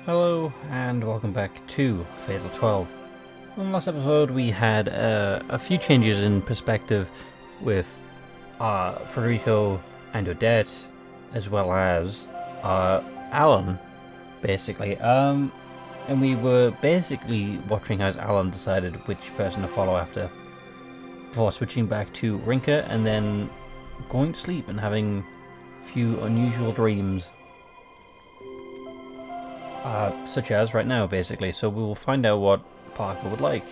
Hello and welcome back to Fatal 12. In the last episode we had a few changes in perspective with Frederico and Odette, as well as Alan, basically. And we were basically watching as Alan decided which person to follow after, before switching back to Rinka and then going to sleep and having a few unusual dreams. Such as right now, basically. So we will find out what Parker would like.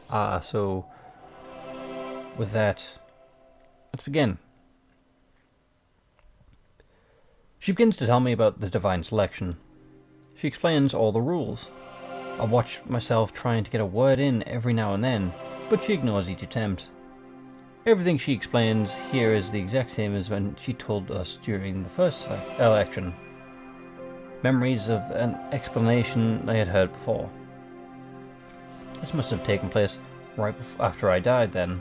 So with that, let's begin. She begins to tell me about the divine selection. She explains all the rules. I watch myself trying to get a word in every now and then, but she ignores each attempt. Everything she explains here is the exact same as when she told us during the first election. Memories of an explanation I had heard before. This must have taken place right after I died then.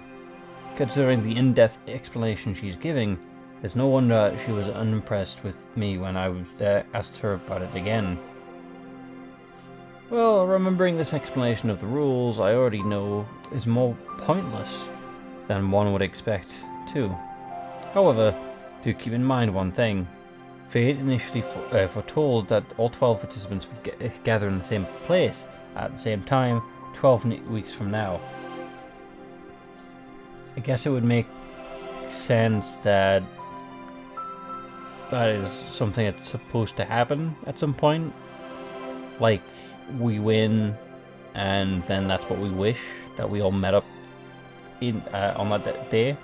Considering the in-depth explanation she's giving, it's no wonder she was unimpressed with me when I asked her about it again. Well, remembering this explanation of the rules I already know is more pointless than one would expect too. However, do keep in mind one thing. Fate initially foretold that all 12 participants would gather in the same place at the same time 12 weeks from now. I guess it would make sense that that is something that's supposed to happen at some point. Like, we win and then that's what we wish, that we all met up in on that day.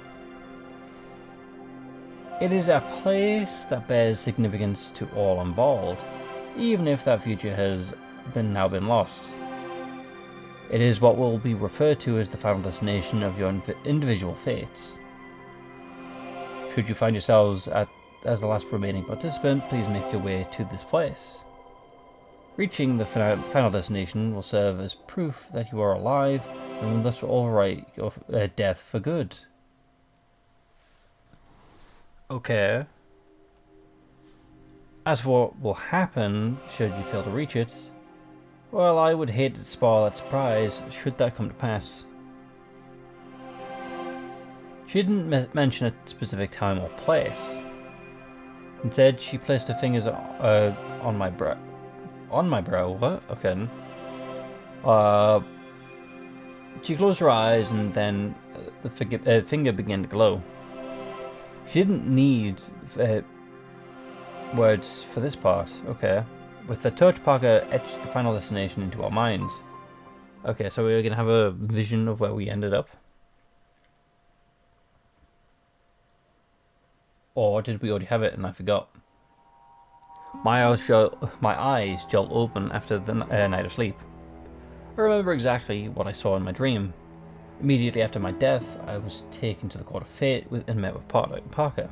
It is a place that bears significance to all involved, even if that future has now been lost. It is what will be referred to as the final destination of your individual fates. Should you find yourselves as the last remaining participant, please make your way to this place. Reaching the final destination will serve as proof that you are alive and will thus overwrite your death for good. Okay. As for what will happen should you fail to reach it, well, I would hate to spoil that surprise should that come to pass. She didn't mention a specific time or place. Instead, she placed her fingers on my brow. On my brow? What? Okay. She closed her eyes and then the finger began to glow. She didn't need words for this part. Okay. With the touch, Parker etched the final destination into our minds. Okay, so we're going to have a vision of where we ended up. Or did we already have it and I forgot? My eyes jolt open after the night of sleep. I remember exactly what I saw in my dream. Immediately after my death, I was taken to the Court of Fate and met with Parker.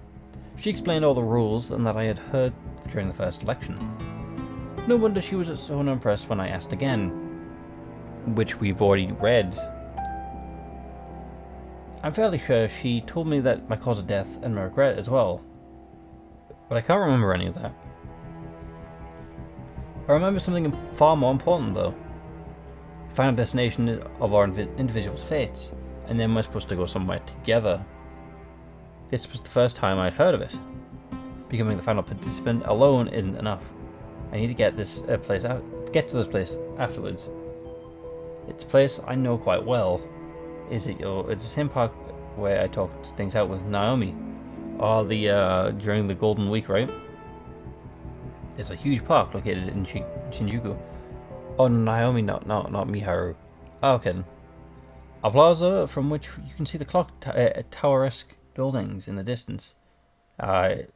She explained all the rules and that I had heard during the first election. No wonder she was so unimpressed when I asked again, which we've already read. I'm fairly sure she told me that my cause of death and my regret as well, but I can't remember any of that. I remember something far more important though. Final destination of our individual's fates, and then we're supposed to go somewhere together. This was the first time I'd heard of it. Becoming the final participant alone isn't enough. I need to get this place out. Get to this place afterwards. It's a place I know quite well. It's the same park where I talked things out with Naomi. During the Golden Week, right? It's a huge park located in Shinjuku. Oh, Naomi, not Miharu. Okay. A plaza from which you can see the clock tower-esque buildings in the distance. What?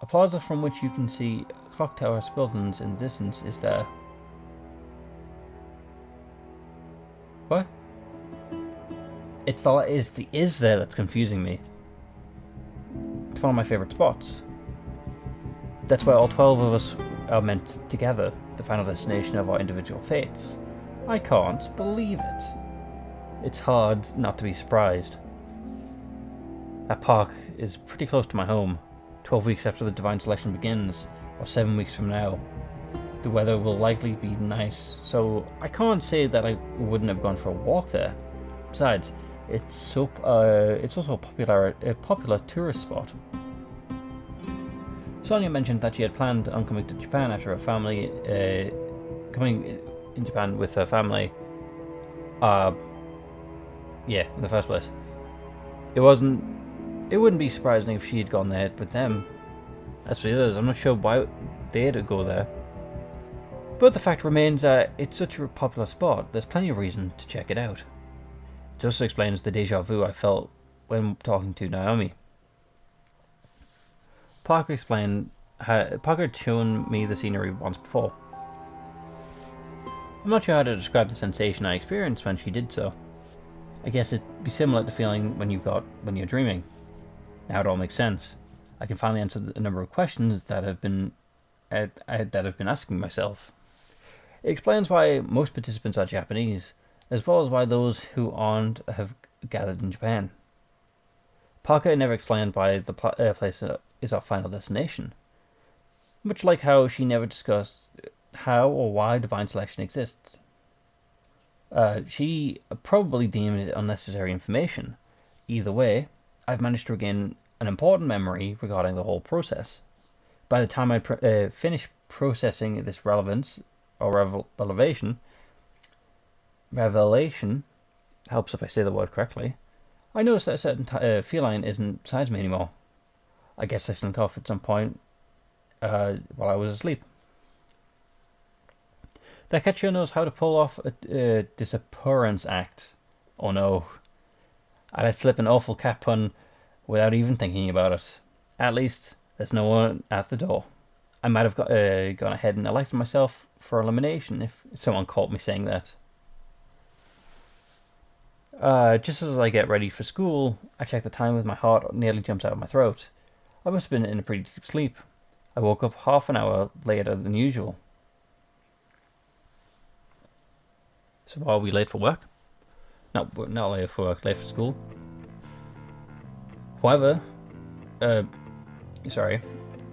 A plaza from which you can see clock tower-esque buildings in the distance is there. What? It's the is there that's confusing me. It's one of my favorite spots. That's where all 12 of us are meant together, the final destination of our individual fates. I can't believe it. It's hard not to be surprised. That park is pretty close to my home, 12 weeks after the divine selection begins, or 7 weeks from now. The weather will likely be nice, so I can't say that I wouldn't have gone for a walk there. Besides, it's also a popular tourist spot. Sonia mentioned that she had planned on coming to Japan after her family, coming in Japan with her family. Yeah, in the first place. It wouldn't be surprising if she had gone there with them. As for the others, I'm not sure why they'd go there. But the fact remains that it's such a popular spot, there's plenty of reason to check it out. It also explains the deja vu I felt when talking to Naomi. Parker had shown me the scenery once before. I'm not sure how to describe the sensation I experienced when she did so. I guess it'd be similar to feeling when you're dreaming. Now it all makes sense. I can finally answer a number of questions that I've been asking myself. It explains why most participants are Japanese, as well as why those who aren't have gathered in Japan. Parker never explained why the place is our final destination, much like how she never discussed how or why divine selection exists. She probably deemed it unnecessary information. Either way, I've managed to regain an important memory regarding the whole process. By the time I finish processing this relevance, or revelation, helps if I say the word correctly, I noticed that a certain feline isn't beside me anymore. I guess I snuck off at some point while I was asleep. The catcher knows how to pull off a disappearance act. Oh no. I let slip an awful cat pun without even thinking about it. At least, there's no one at the door. I might have gone ahead and elected myself for elimination if someone caught me saying that. Just as I get ready for school, I check the time with my heart nearly jumps out of my throat. I must have been in a pretty deep sleep. I woke up half an hour later than usual. So are we late for work? No, we're not late for work, late for school. However,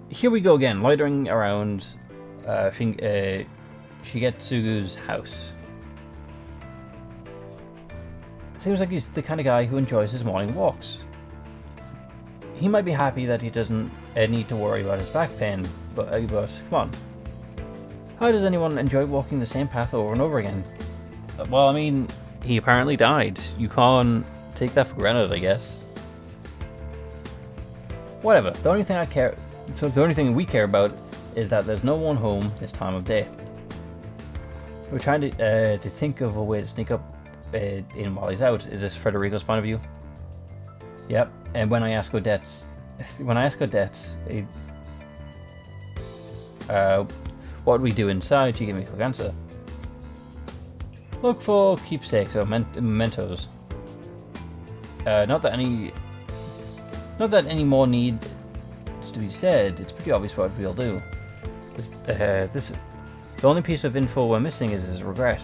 here we go again, loitering around Shigetsugu's house. Seems like he's the kind of guy who enjoys his morning walks. He might be happy that he doesn't need to worry about his back pain, but come on. How does anyone enjoy walking the same path over and over again? Well, I mean, he apparently died. You can't take that for granted, I guess. Whatever. The only thing we care about is that there's no one home this time of day. We're trying to think of a way to sneak up in while he's out. Is this Frederico's point of view? Yep. And when I ask Odette, what do we do inside? She gave me a quick answer. Look for keepsakes or mementos. Not that any more needs to be said. It's pretty obvious what we'll do. The only piece of info we're missing is his regret.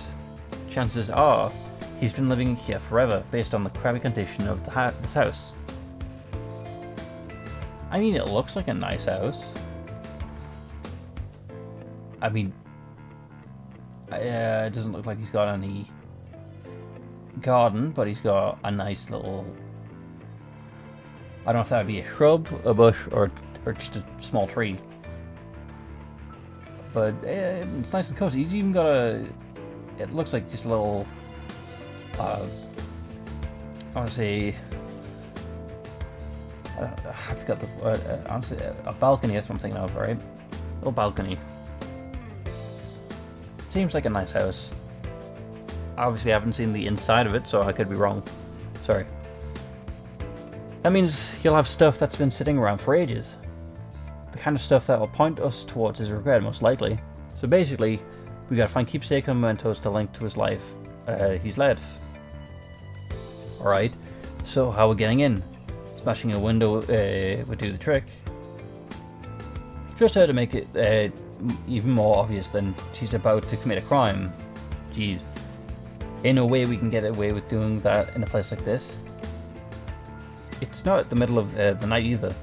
Chances are he's been living here forever, based on the crappy condition of this house. I mean, it looks like a nice house. I mean, it doesn't look like he's got any garden, but he's got a nice little... I don't know if that would be a shrub, a bush, or just a small tree. But it's nice and cozy. He's even got it looks like just a little... I want to say... I forgot the word. Honestly, a balcony or something of, right? A little balcony. Seems like a nice house. Obviously, I haven't seen the inside of it, so I could be wrong. Sorry. That means he'll have stuff that's been sitting around for ages. The kind of stuff that will point us towards his regret, most likely. So basically, we gotta find keepsake and mementos to link to his life he's led. Alright, so how we're getting in? Smashing a window would do the trick. Just her to make it even more obvious than she's about to commit a crime. Jeez. Ain't no way we can get away with doing that in a place like this. It's not the middle of the night either.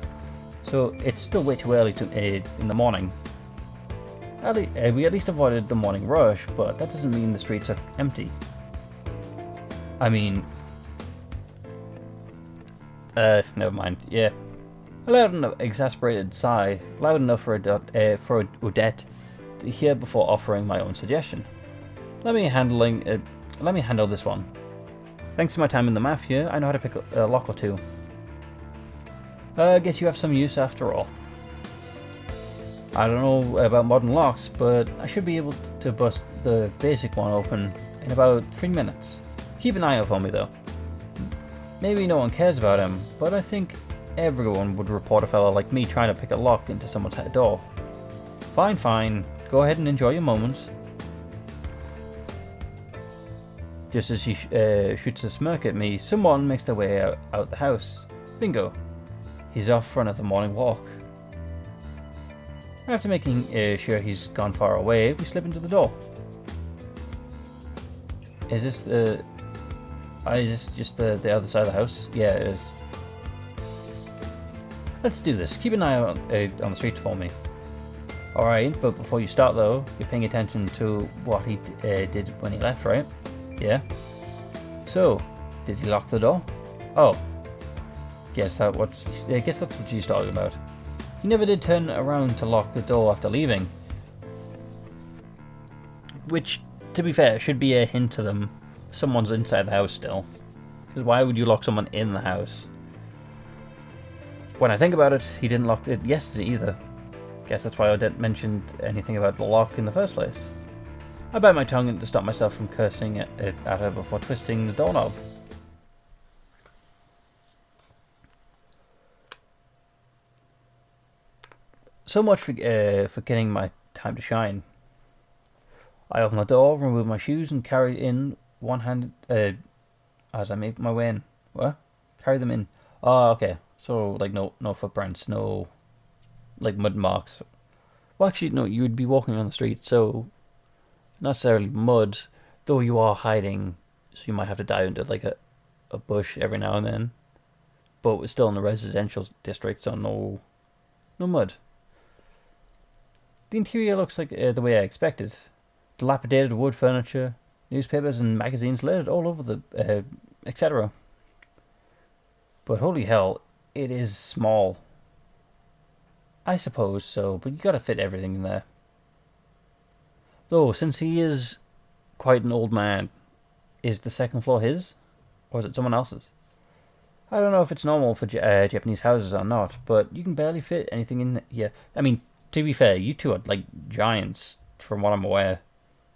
so it's still way too early in the morning. We at least avoided the morning rush, but that doesn't mean the streets are empty. I mean... never mind, yeah. A loud enough exasperated sigh, loud enough for Odette to hear before offering my own suggestion. Let me handle this one. Thanks to my time in the Mafia, I know how to pick a lock or two. Guess you have some use after all. I don't know about modern locks, but I should be able to bust the basic one open in about 3 minutes. Keep an eye out for me though. Maybe no one cares about him, but I think everyone would report a fella like me trying to pick a lock into someone's door. Fine, fine. Go ahead and enjoy your moment. Just as she shoots a smirk at me, someone makes their way out the house. Bingo. He's off for another morning walk. After making sure he's gone far away, we slip into the door. Is this just the other side of the house? Yeah, it is. Let's do this. Keep an eye out on the street for me. Alright, but before you start though, you're paying attention to what he did when he left, right? Yeah? So, did he lock the door? Oh. Guess that's what she's talking about. He never did turn around to lock the door after leaving. Which, to be fair, should be a hint to them. Someone's inside the house still. Because why would you lock someone in the house? When I think about it, he didn't lock it yesterday either. Guess that's why Odette mentioned anything about the lock in the first place. I bite my tongue to stop myself from cursing at her before twisting the doorknob. So much for getting my time to shine. I open the door, remove my shoes, and carry in one hand as I make my way in. What? Carry them in. Oh, okay. So like no footprints, no like mud marks. Well, actually, no. You would be walking on the street, so not necessarily mud, though you are hiding, so you might have to dive into like a bush every now and then. But we're still in the residential district, so no mud. The interior looks like the way I expected. Dilapidated wood furniture, newspapers and magazines littered all over the etc. But holy hell, it is small. I suppose so, but you gotta fit everything in there. Though, since he is quite an old man, is the second floor his? Or is it someone else's? I don't know if it's normal for Japanese houses or not, but you can barely fit anything in here. I mean, to be fair, you two are like giants, from what I'm aware.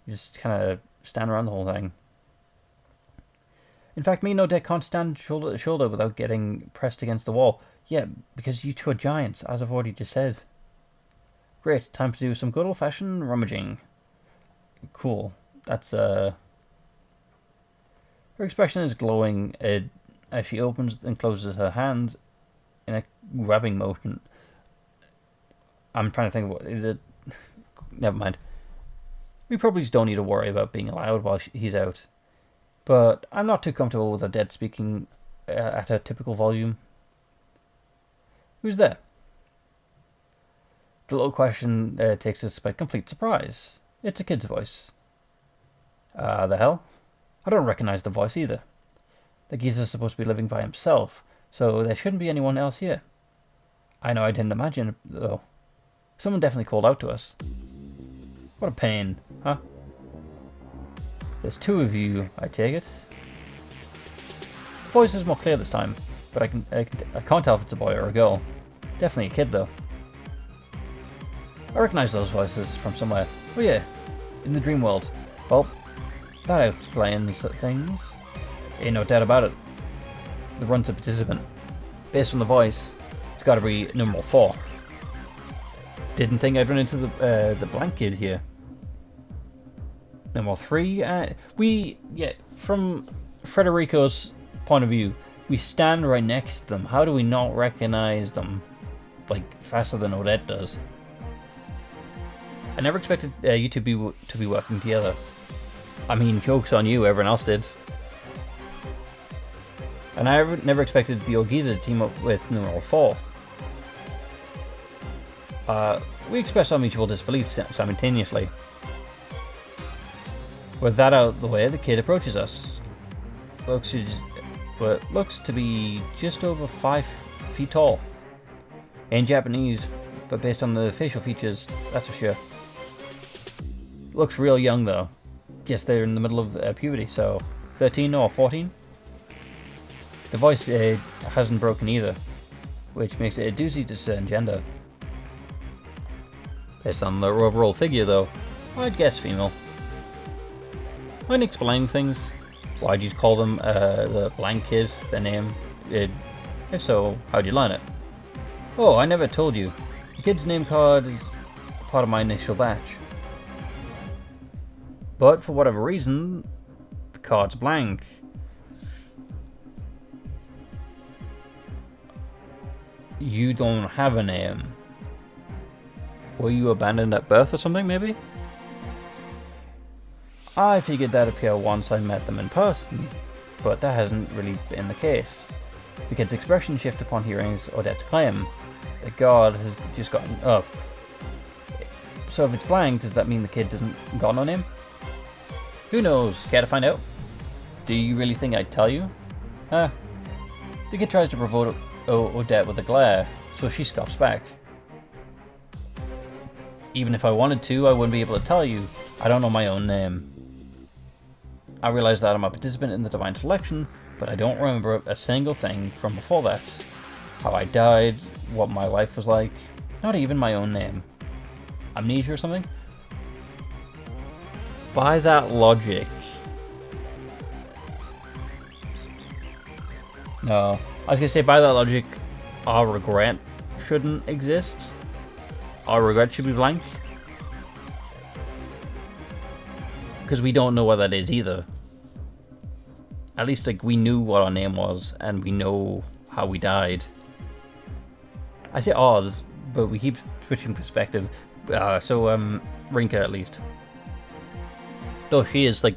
You just kind of stand around the whole thing. In fact, me and Odette can't stand shoulder to shoulder without getting pressed against the wall. Yeah, because you two are giants, as I've already just said. Great, time to do some good old-fashioned rummaging. Cool. That's, Her expression is glowing as she opens and closes her hands in a grabbing motion. I'm trying to think of what is it. Never mind. We probably just don't need to worry about being loud while he's out. But I'm not too comfortable with Odette speaking at her typical volume. Who's there? The little question takes us by complete surprise. It's a kid's voice. The hell? I don't recognize the voice either. The geezer's supposed to be living by himself, so there shouldn't be anyone else here. I know I didn't imagine it, though. Someone definitely called out to us. What a pain, huh? There's two of you, I take it. The voice is more clear this time, but I can't tell if it's a boy or a girl. Definitely a kid, though. I recognize those voices from somewhere. Oh yeah, in the dream world. Well, that explains things. Ain't no doubt about it. The run's a participant. Based on the voice, it's gotta be numeral 4. Didn't think I'd run into the blank kid here. Numeral 3, from Frederico's point of view, we stand right next to them. How do we not recognize them, like, faster than Odette does? I never expected you to be working together. I mean, joke's on you, everyone else did. And I never expected the Ogiza to team up with numeral 4. We express our mutual disbelief simultaneously. With that out of the way, the kid approaches us. Looks to be just over 5 feet tall. In Japanese, but based on the facial features, that's for sure. Looks real young though. Guess they're in the middle of puberty, so 13 or 14? The voice hasn't broken either, which makes it a doozy to discern gender. Based on the overall figure though, I'd guess female. Mind explaining things? Why'd you call them the blank kid, their name? If so, how'd you learn it? Oh, I never told you. The kid's name card is part of my initial batch. But for whatever reason, the card's blank. You don't have a name. Were you abandoned at birth or something, maybe? I figured that'd appear once I met them in person, but that hasn't really been the case. The kid's expression shift upon hearing Odette's claim. The guard has just gotten up. So if it's blank, does that mean the kid doesn't got no name? Who knows? Care to find out? Do you really think I'd tell you? The kid tries to provoke Odette with a glare, so she scoffs back. Even if I wanted to, I wouldn't be able to tell you. I don't know my own name. I realize that I'm a participant in the Divine Selection, but I don't remember a single thing from before that. How I died, what my life was like, not even my own name. Amnesia or something? By that logic... No, I was gonna say by that logic, our regret shouldn't exist. Our regret should be blank. Because we don't know what that is either. At least like we knew what our name was and we know how we died. I say ours, but we keep switching perspective. Rinka at least. Though she is like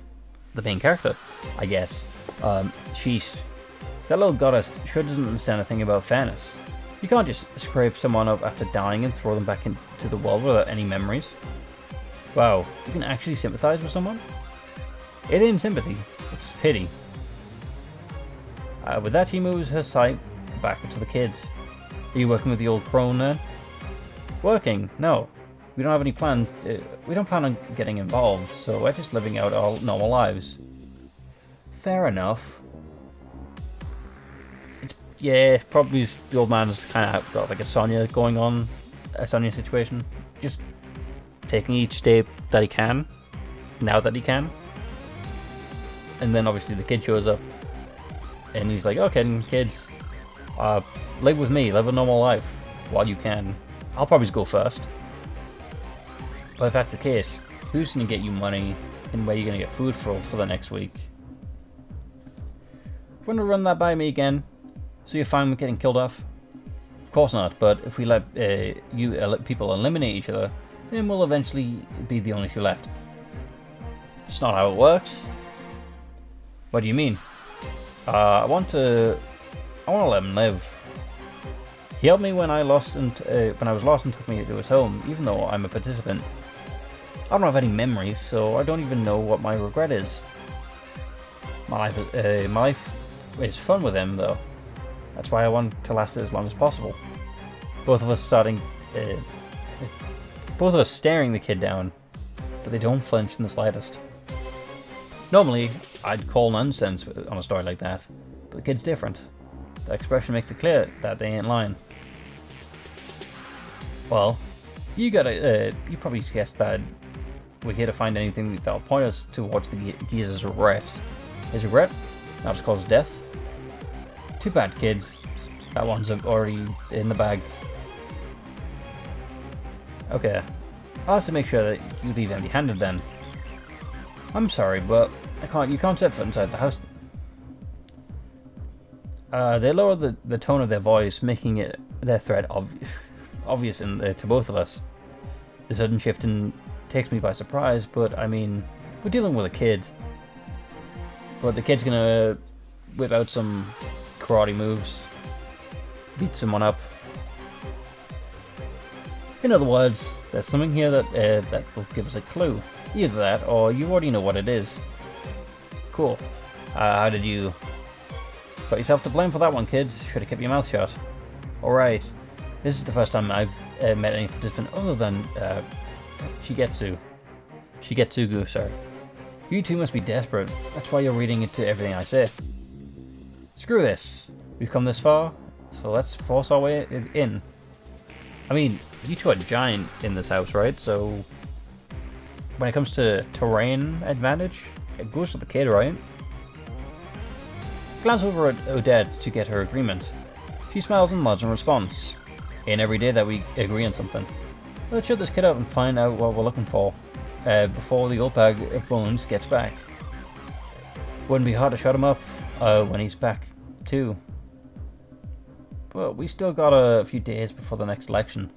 the main character, I guess. That little goddess sure doesn't understand a thing about fairness. You can't just scrape someone up after dying and throw them back into the world without any memories. Wow, you can actually sympathize with someone? It ain't sympathy, it's pity. With that, she moves her sight back to the kid. Are you working with the old crone then? Working? No. We don't have any plans. We don't plan on getting involved, so we're just living out our normal lives. Fair enough. Probably the old man's kind of got like a Sonya going on, a Sonya situation. Just taking each step that he can, now that he can. And then obviously the kid shows up, and he's like, okay, kids, live with me, live a normal life while you can. I'll probably just go first. But if that's the case, who's going to get you money and where you're going to get food for the next week? Want to run that by me again? So you're fine with getting killed off? Of course not, but if we let people eliminate each other, then we'll eventually be the only two left. It's not how it works. What do you mean? I want to let him live. He helped me when I was lost and took me to his home, even though I'm a participant. I don't have any memories, so I don't even know what my regret is. My life is fun with him, though. That's why I want to last as long as possible. Both of us staring the kid down, but they don't flinch in the slightest. Normally, I'd call nonsense on a story like that, but the kid's different. The expression makes it clear that they ain't lying. Well, you probably guessed that we're here to find anything that'll point us towards the geezer's regret. His regret? Now just cause death? Too bad, kids. That one's already in the bag. Okay, I'll have to make sure that you leave empty-handed then. I'm sorry, but you can't set foot inside the house. They lower the tone of their voice, making their threat obvious to both of us. The sudden shift takes me by surprise, but I mean, we're dealing with a kid. But the kid's gonna whip out some karate moves, beat someone up. In other words, there's something here that will give us a clue. Either that, or you already know what it is. Cool. How did you... Got yourself to blame for that one, kid. Should have kept your mouth shut. Alright. This is the first time I've met any participant other than Shigetsugu, sorry. You two must be desperate. That's why you're reading into everything I say. Screw this. We've come this far, so let's force our way in. I mean, you two are giant in this house, right? So, when it comes to terrain advantage, it goes to the kid, right? Glance over at Odette to get her agreement. She smiles and nods in response. Ain't every day that we agree on something. Let's shut this kid up and find out what we're looking for before the old bag of bones gets back. Wouldn't be hard to shut him up when he's back too. But we still got a few days before the next election.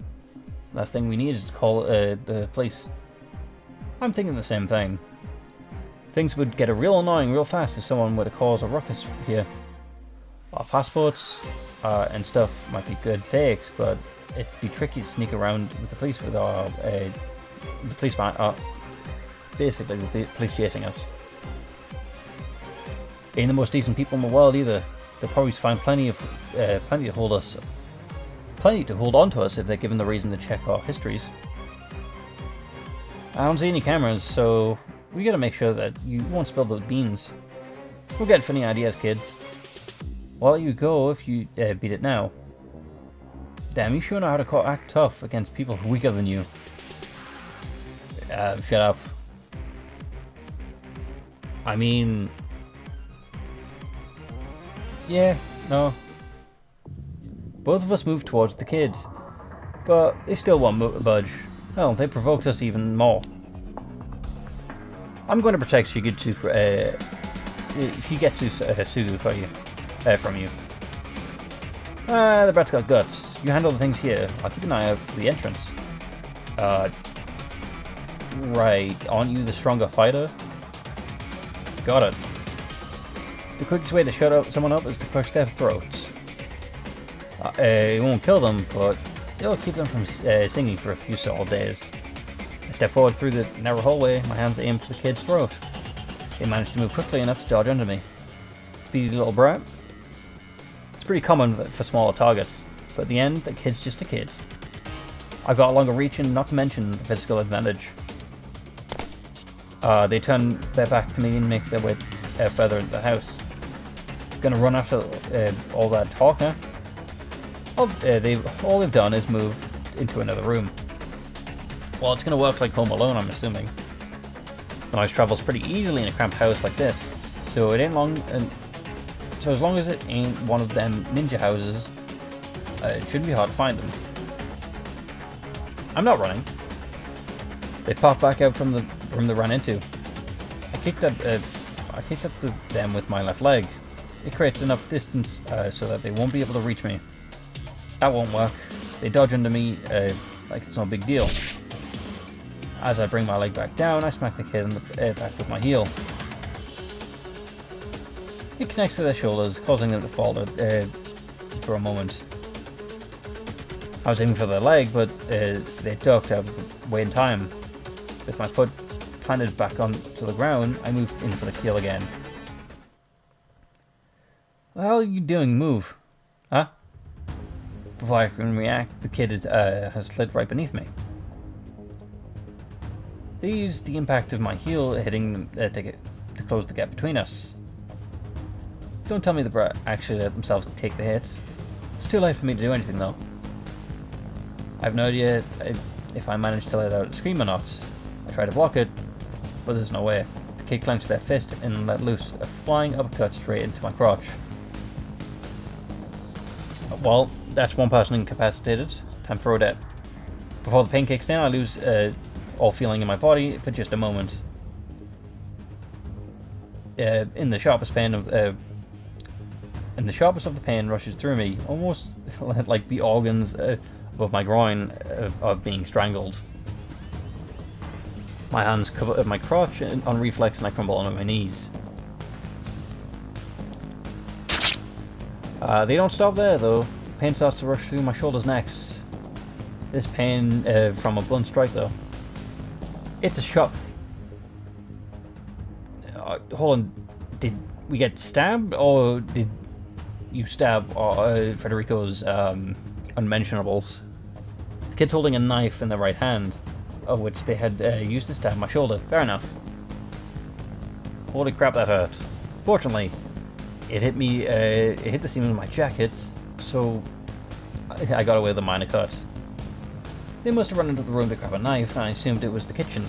Last thing we need is to call the police. I'm thinking the same thing. Things would get real annoying real fast if someone were to cause a ruckus here. Our passports and stuff might be good fakes, but it'd be tricky to sneak around with the police with our the policeman. Basically, the police chasing us. Ain't the most decent people in the world either. They'll probably find plenty to hold on to us if they're given the reason to check our histories. I don't see any cameras, so we gotta make sure that you won't spill the beans. We'll get funny ideas, kids. Well, you go if you beat it now. Damn, you sure know how to act tough against people weaker than you. Shut up. I mean... Yeah, no. Both of us moved towards the kids, but they still won't budge. Hell, they provoked us even more. I'm going to protect Shigetsugu from you. The brat's got guts. You handle the things here. I'll keep an eye out for the entrance. Right. Aren't you the stronger fighter? Got it. The quickest way to shut someone up is to crush their throats. It won't kill them, but it'll keep them from singing for a few solid days. I step forward through the narrow hallway, my hands aim for the kid's throat. They manage to move quickly enough to dodge under me. Speedy little brat. It's pretty common for smaller targets, but in the end, the kid's just a kid. I've got a longer reach and not to mention the physical advantage. They turn their back to me and make their way further into the house. Gonna run after all that talk, huh? All they've done is move into another room. Well, it's gonna work like Home Alone, I'm assuming. The noise travels pretty easily in a cramped house like this, so it ain't long. So as long as it ain't one of them ninja houses, it shouldn't be hard to find them. I'm not running. They pop back out from the room they ran into. I kicked up them with my left leg. It creates enough distance so that they won't be able to reach me. That won't work. They dodge under me like it's no big deal. As I bring my leg back down, I smack the kid in the back with my heel. It connects to their shoulders, causing them to fall for a moment. I was aiming for their leg, but they ducked out of the way in time. With my foot planted back onto the ground, I moved in for the kill again. What the hell are you doing? Move. Huh? Before I can react, the kid has slid right beneath me. They used the impact of my heel hitting them to close the gap between us. Don't tell me the brat actually let themselves take the hit. It's too late for me to do anything though. I have no idea if I managed to let out a scream or not. I try to block it, but there's no way. The kid clenched their fist and let loose a flying uppercut straight into my crotch. Well, that's one person incapacitated. Time for Odette. Before the pain kicks in, I lose all feeling in my body for just a moment. In the sharpest of the pain rushes through me, almost like the organs above my groin are being strangled. My hands cover my crotch on reflex and I crumble onto my knees. They don't stop there though. Pain starts to rush through my shoulders next. this pain from a blunt strike, though. It's a shock. Hold on. Did we get stabbed, or did you stab Frederico's unmentionables? The kid's holding a knife in the right hand, of which they had used to stab my shoulder. Fair enough. Holy crap, that hurt. Fortunately, it hit me. It hit the seam of my jacket, so I got away with a minor cut. They must have run into the room to grab a knife, and I assumed it was the kitchen.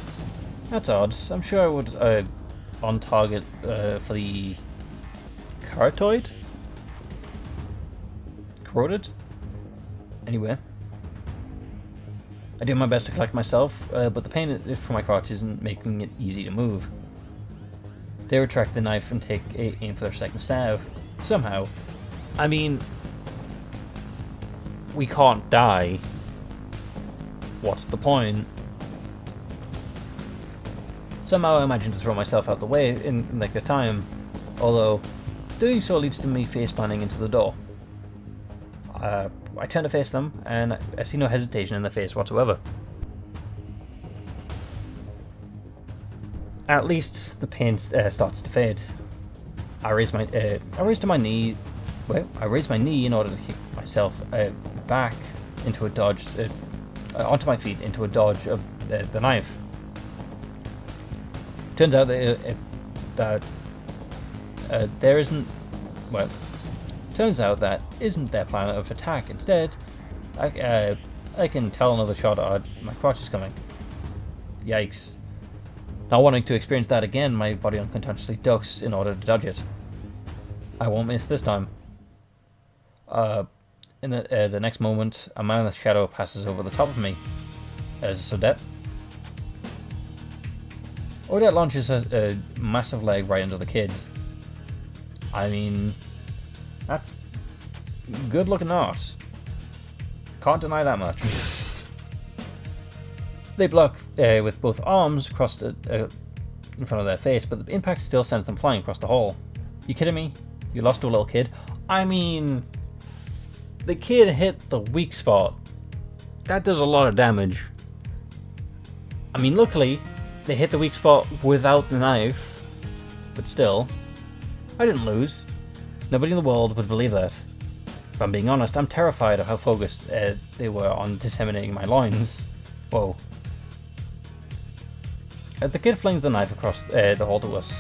That's odd. I'm sure I would on target for the carotid? Corroded? Anyway. I do my best to collect myself, but the pain from my crotch isn't making it easy to move. They retract the knife and take aim for their second stab. Somehow. I mean, we can't die. What's the point? Somehow I imagine to throw myself out the way in like a time, although doing so leads to me face-planting into the door. I turn to face them, and I see no hesitation in their face whatsoever. At least the pain starts to fade. I raise my knee in order to kick myself back into a dodge, onto my feet into a dodge of the knife. Turns out that there isn't. Well, turns out that isn't their plan of attack. Instead, I can tell another shot at my crotch is coming. Yikes. Not wanting to experience that again, my body unconsciously ducks in order to dodge it. I won't miss this time. In the next moment, a man in the shadow passes over the top of me. Is Odette? Odette launches a massive leg right into the kid. I mean, that's good looking art. Can't deny that much. They block with both arms crossed in front of their face, but the impact still sends them flying across the hall. You kidding me? You lost to a little kid? I mean, the kid hit the weak spot. That does a lot of damage. I mean, luckily, they hit the weak spot without the knife, but still, I didn't lose. Nobody in the world would believe that. If I'm being honest, I'm terrified of how focused they were on disseminating my loins. Whoa. The kid flings the knife across the hall to us.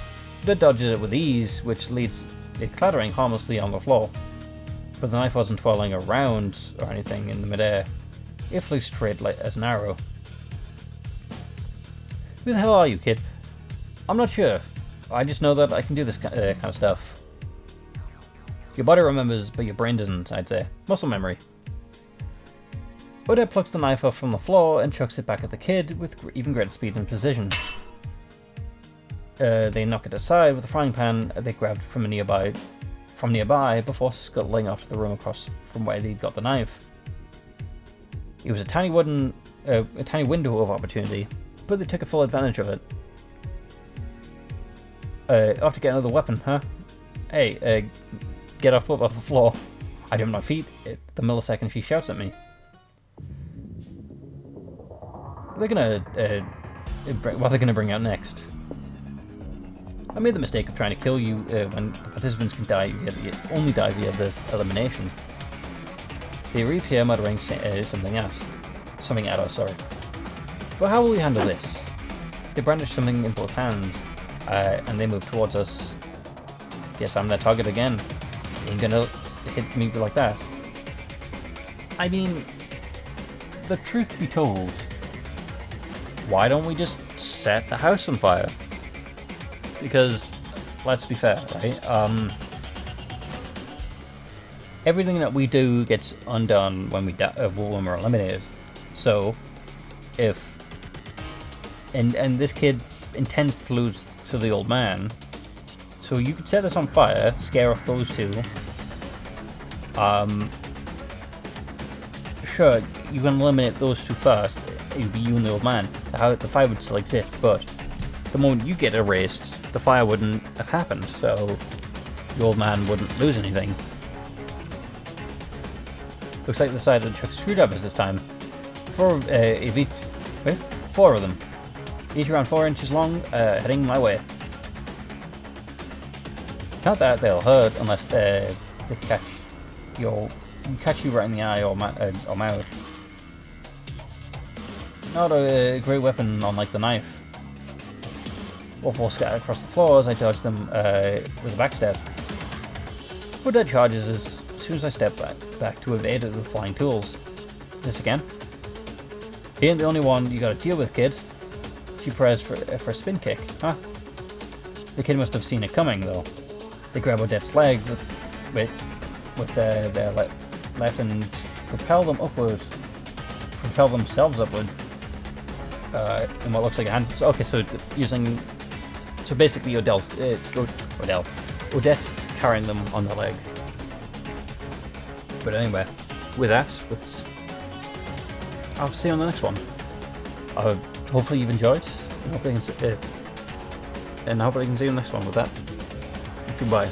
Odette dodges it with ease, which leads it clattering harmlessly on the floor. But the knife wasn't twirling around or anything in the midair. It flew straight as an arrow. Who the hell are you, kid? I'm not sure. I just know that I can do this kind of stuff. Your body remembers, but your brain doesn't, I'd say. Muscle memory. Odette plucks the knife off from the floor and chucks it back at the kid with even greater speed and precision. They knock it aside with a frying pan they grabbed from nearby before scuttling off to the room across from where they'd got the knife. It was a tiny window of opportunity, but they took a full advantage of it. Off to get another weapon, huh? Hey, get off the floor. I jump my feet the millisecond she shouts at me. They're gonna, what are they gonna bring out next? I made the mistake of trying to kill you when the participants can only die via the elimination. They reappear muttering something at us, sorry. But how will we handle this? They brandish something in both hands, and they move towards us. Guess I'm their target again. Ain't gonna hit me like that. I mean, the truth be told, why don't we just set the house on fire? Because, let's be fair, right? Everything that we do gets undone when when we're eliminated. So, and this kid intends to lose to the old man, so you could set this on fire, scare off those two. Sure, you can eliminate those two first. It'd be you and the old man. The fire would still exist, but the moment you get erased, the fire wouldn't have happened, so the old man wouldn't lose anything. Looks like they decided to chuck screwdrivers this time. Four of them, each around 4 inches long, heading my way. Not that they'll hurt unless they catch you right in the eye or mouth. Not a great weapon, unlike the knife. Wolf will scatter across the floor as I dodge them with a backstep. Odette charges as soon as I step back to evade it with flying tools. This again? He ain't the only one you gotta deal with, kid. She preys for a spin kick, huh? The kid must have seen it coming, though. They grab Odette's leg with their left and propel themselves upward in what looks like a hand. Okay, so basically Odette's carrying them on the leg. But anyway, I'll see you on the next one. Hopefully you've enjoyed, and hopefully I can see you in the next one with that. Goodbye.